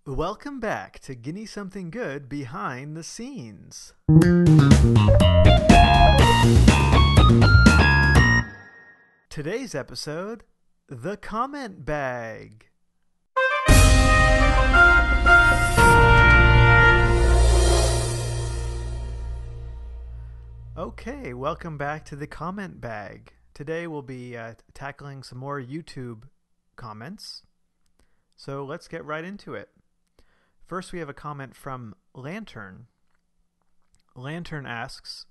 Welcome back to Guinea Something Good behind the scenes. Today's episode, The Comment Bag. Okay, welcome back to The Comment Bag. Today we'll be tackling some more YouTube comments. So let's get right into it. First, we have a comment from Lantern. Lantern asks,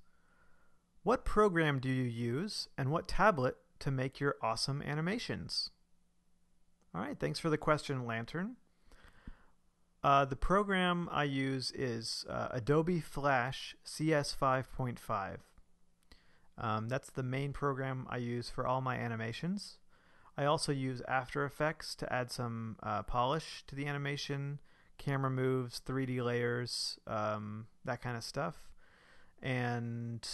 what program do you use and what tablet to make your awesome animations? All right, thanks for the question, Lantern. The program I use is Adobe Flash CS 5.5. That's the main program I use for all my animations. I also use After Effects to add some polish to the animation, camera moves, 3D layers, that kind of stuff, and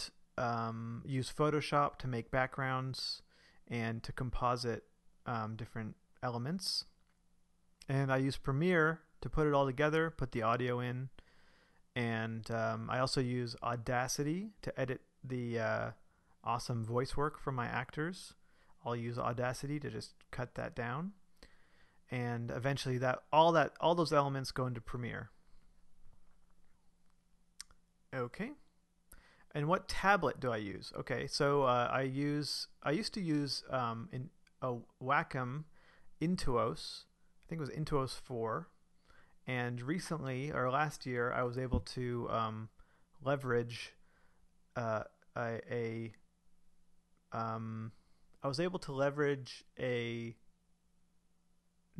use Photoshop to make backgrounds and to composite different elements. And I use Premiere to put it all together, put the audio in, and I also use Audacity to edit the awesome voice work from my actors. I'll use Audacity to just cut that down. And eventually all those elements go into Premiere. Okay. And what tablet do I use? Okay, so I used to use in a Wacom Intuos. I think it was Intuos 4. And recently, or last year, I was able to leverage a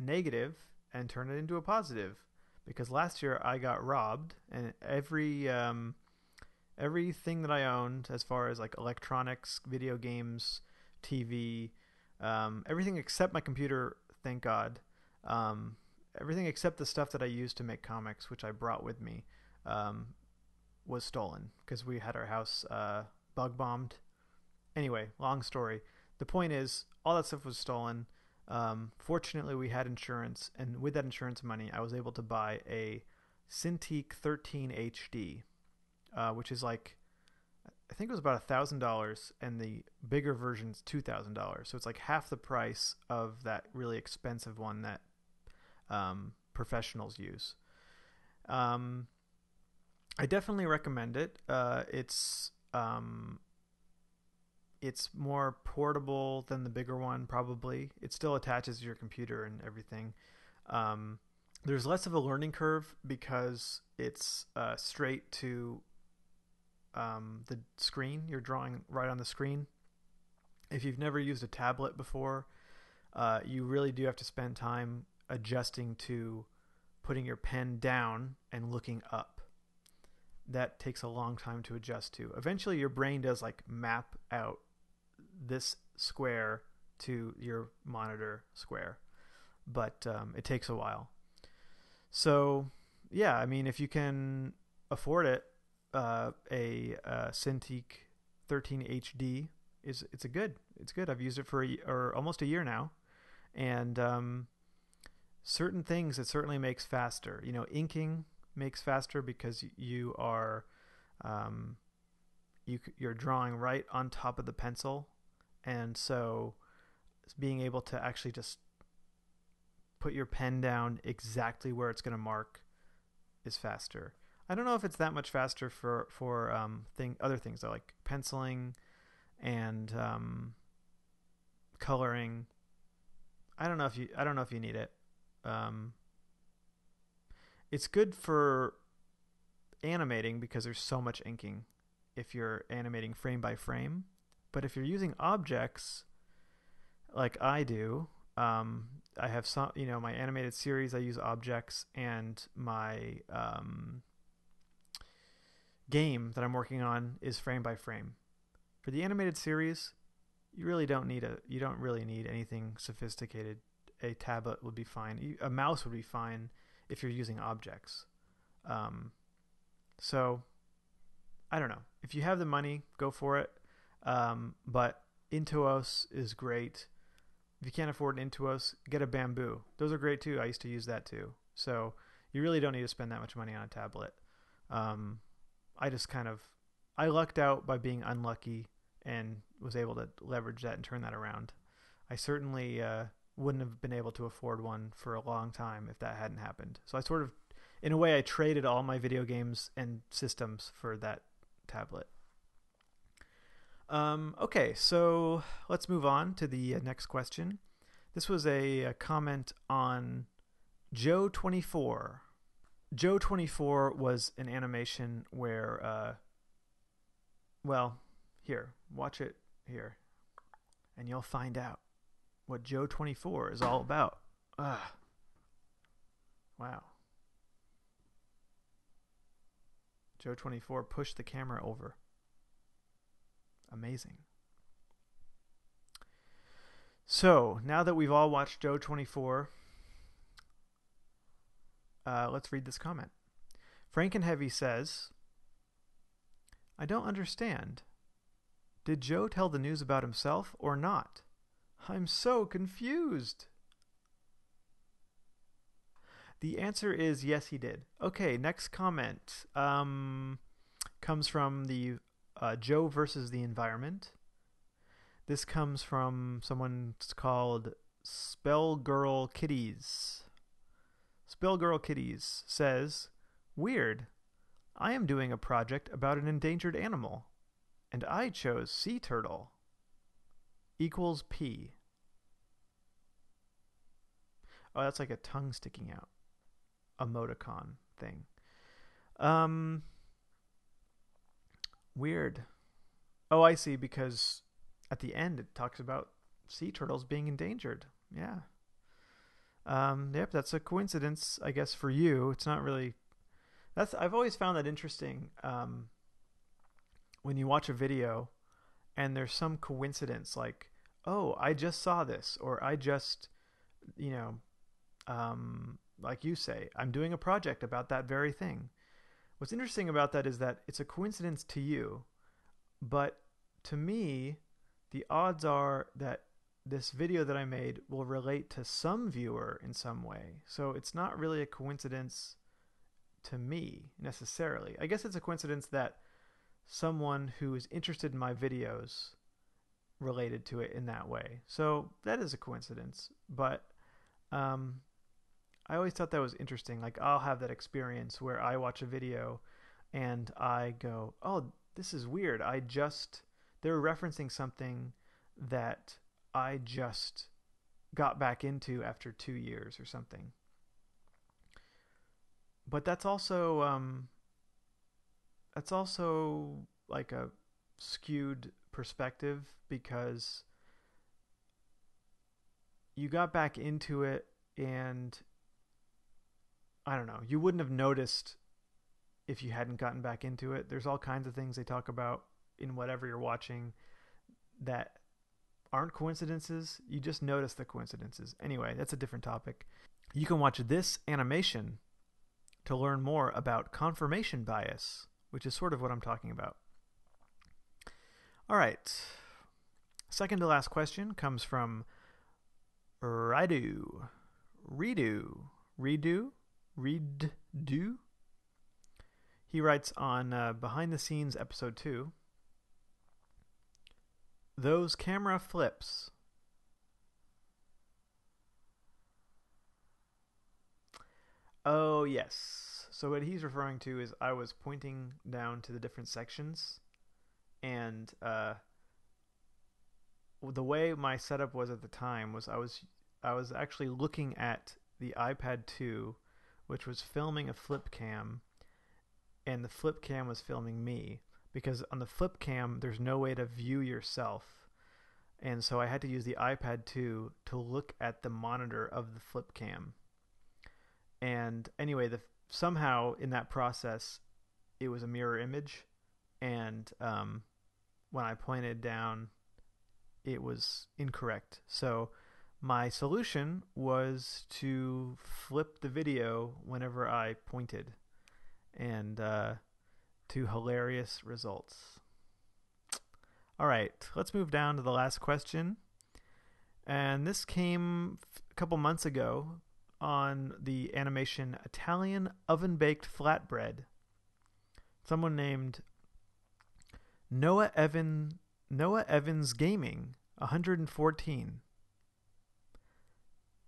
negative and turn it into a positive, because last year I got robbed, and everything that I owned as far as like electronics, video games, TV, everything except my computer, thank God, everything except the stuff that I used to make comics, which I brought with me, was stolen because we had our house bug bombed. Anyway, long story. The point is, all that stuff was stolen. Fortunately, we had insurance, and with that insurance money, I was able to buy a Cintiq 13 HD, which is like, I think it was about $1,000, and the bigger version's $2,000. So it's like half the price of that really expensive one that professionals use. I definitely recommend it. It's more portable than the bigger one, probably. It still attaches to your computer and everything. There's less of a learning curve because it's straight to the screen. You're drawing right on the screen. If you've never used a tablet before, you really do have to spend time adjusting to putting your pen down and looking up. That takes a long time to adjust to. Eventually, your brain does like map out this square to your monitor square, but it takes a while. So yeah, I mean, if you can afford it, a Cintiq 13 HD it's good. I've used it for almost a year now, and certain things it certainly makes faster. You know, inking makes faster because you are you're drawing right on top of the pencil. And so being able to actually just put your pen down exactly where it's going to mark is faster. I don't know if it's that much faster for other things though, like penciling and coloring. I don't know if you need it. It's good for animating because there's so much inking if you're animating frame by frame. But if you're using objects, like I do, I have some, my animated series, I use objects, and my game that I'm working on is frame by frame. For the animated series, you don't really need anything sophisticated. A tablet would be fine. A mouse would be fine if you're using objects. So I don't know. If you have the money, go for it. But Intuos is great. If you can't afford an Intuos, get a Bamboo. Those are great too. I used to use that too. So You really don't need to spend that much money on a tablet. I just I lucked out by being unlucky and was able to leverage that and turn that around. I certainly wouldn't have been able to afford one for a long time if that hadn't happened. So I sort of, in a way, I traded all my video games and systems for that tablet. Okay, so let's move on to the next question. This was a comment on Joe24. Joe24 was an animation where, well, here, watch it here, and you'll find out what Joe24 is all about. Wow. Joe24 pushed the camera over. Amazing. So, now that we've all watched Joe24, let's read this comment. Frankenheavy says, I don't understand. Did Joe tell the news about himself or not? I'm so confused. The answer is yes, he did. Okay, next comment comes from the Joe versus the environment. This comes from someone called Spellgirl Kitties. Spellgirl Kitties says, weird. I am doing a project about an endangered animal, and I chose sea turtle. Equals P. Oh, that's like a tongue sticking out. Emoticon thing. Weird. Oh, I see, because at the end it talks about sea turtles being endangered. Yeah. Yep, that's a coincidence, I guess, for you. It's not really... I've always found that interesting when you watch a video and there's some coincidence like, oh, I just saw this, or I just, like you say, I'm doing a project about that very thing. What's interesting about that is that it's a coincidence to you, but to me, the odds are that this video that I made will relate to some viewer in some way. So it's not really a coincidence to me necessarily. I guess it's a coincidence that someone who is interested in my videos related to it in that way. So that is a coincidence, but I always thought that was interesting. Like, I'll have that experience where I watch a video and I go, oh, this is weird. They're referencing something that I just got back into after 2 years or something. But that's also like a skewed perspective, because you got back into it and I don't know, you wouldn't have noticed if you hadn't gotten back into it. There's all kinds of things they talk about in whatever you're watching that aren't coincidences. You just notice the coincidences. Anyway, that's a different topic. You can watch this animation to learn more about confirmation bias, which is sort of what I'm talking about. All right. Second to last question comes from Redo. He writes on Behind the Scenes Episode 2, those camera flips. Oh, yes. So what he's referring to is I was pointing down to the different sections, and the way my setup was at the time was I was actually looking at the iPad 2, which was filming a flip cam, and the flip cam was filming me, because on the flip cam there's no way to view yourself, and so I had to use the iPad 2 to look at the monitor of the flip cam. And anyway, somehow in that process it was a mirror image, and when I pointed down it was incorrect. So my solution was to flip the video whenever I pointed, and to hilarious results. All right, let's move down to the last question. And this came a couple months ago. on the animation Italian oven-baked flatbread. Someone named Noah Evans Gaming 114.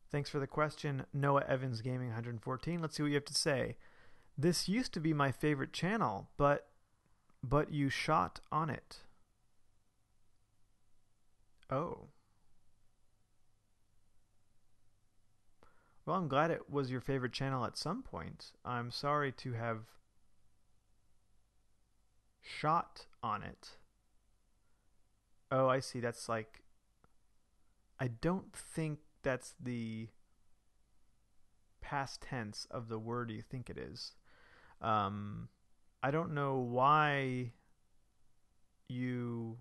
Thanks for the question, Noah Evans Gaming 114. Let's see what you have to say. This used to be my favorite channel, but you shot on it. Oh. Well, I'm glad it was your favorite channel at some point. I'm sorry to have shot on it. Oh, I see. That's like... I don't think that's the past tense of the word you think it is. I don't know why you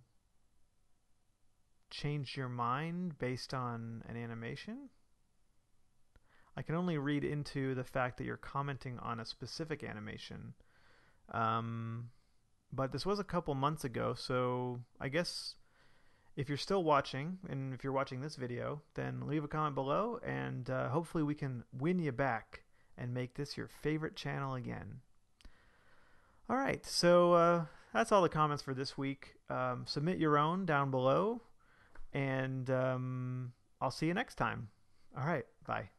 changed your mind based on an animation. I can only read into the fact that you're commenting on a specific animation. But this was a couple months ago, so I guess if you're still watching, and if you're watching this video, then leave a comment below, and hopefully we can win you back and make this your favorite channel again. Alright, so that's all the comments for this week. Submit your own down below, and I'll see you next time. Alright, bye.